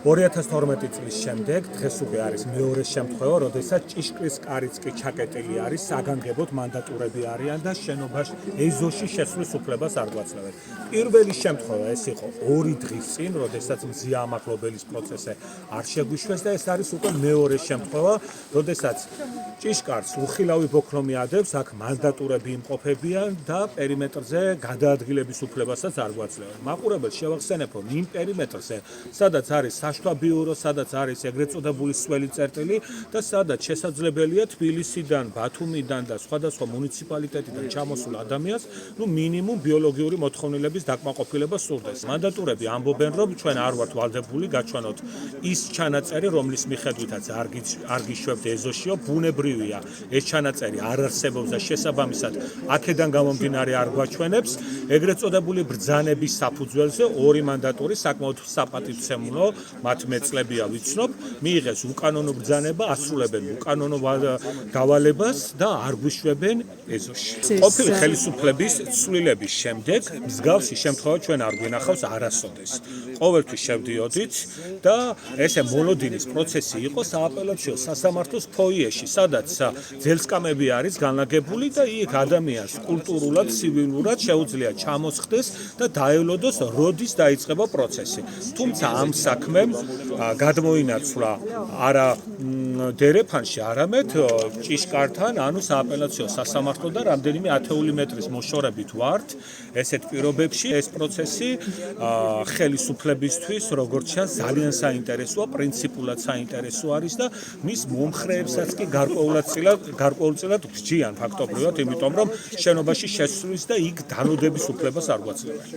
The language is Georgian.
2012 წლის შემდეგ დღეს უკვე არის მეორე შემთხვევა, როდესაც ჭიშკრის კარიც კი ჩაკეტილი არის, საგანგებოდ მანდატურები არიან და შენობაში ეზოში შესვლის უფლებას არ გვაძლევენ. პირველი შემთხვევა ეს იყო 2 დღის წინ, როდესაც მზია ამაღლობელის პროცესი არ შეგვიშვეს და ეს არის უკვე მეორე შემთხვევა, როდესაც ჭიშკარს უხილავი ბოქრომი ადევს, აქ მანდატურები იმყოფებიან და პერიმეტრზე გადაადგილების უფლებასაც არ გვაძლევენ. მაყურებელს შევახსენებ, რომ იმ პერიმეტრზე, სადაც არის საშტო ბიურო, სადაც არის ეგრეთ წოდებული სველი წერტილი და სადაც შესაძლებელია თბილისიდან, ბათუმიდან და სხვადასხვა მუნიციპალიტეტიდან ჩამოსულ ადამიანს, მინიმუმ ბიოლოგიური მოთხოვნილების დაკმაყოფილება სურდეს. მანდატურები ამბობენ, რომ ჩვენ არ ვართ ვალდებული გაჩვენოთ ის ჩანაწერი, რომლის მიხედვითაც არ გიშვებთ ეზოშიო, ბუნებრივია. ეს ჩანაწერი არ არსებობს და შესაბამისად აქედან გამომდინარე არ გვაჩვენებს. ეგრეთ წოდებული ბრძანების საფუძველზე 2 მანდატური საკმაოდ საპატივცემულო მათ მეწლებია ვიცნობ, მიიღეს უკანონო ბრძანება, ასრულებენ უკანონო დავალებას და არ გვიშვებენ ეზოში. ყოფილი ხელისუფლების ცვლილების შემდეგ მსგავსი შემთხვევა ჩვენ არ გვინახავს არასოდეს. ყოველთვის შევდიოდით და ესე მონოდინის პროცესი იყო სააპელაციო სასამართლოს ფოიეში, სადაც ძელსკამები არის განლაგებული და იქ ადამიანს კულტურულად, ცივილურად შეუძლია ჩამოსხდეს და დაევლოდოს, როდის დაიწყება პროცესი. თუმცა ამ საქმემ გადმოინაცვლა არა დერეფანში, არამედ ჭიშკართან, ანუ სააპელაციო სასამართლოდან რამდენიმე ათეული მეტრის მოშორებით ვართ. ესეთ პირობებში ეს პროცესი ხელისუფლებისთვის, როგორც ჩანს, ძალიან საინტერესოა, პრინციპულად საინტერესო არის და მის მომხრეებსაც კი გარკვეულწილად გსჯიან ფაქტობრივად, იმიტომ რომ შენობაში შესვლის და იქ დანოდების უფლებას არ გვაძლევენ.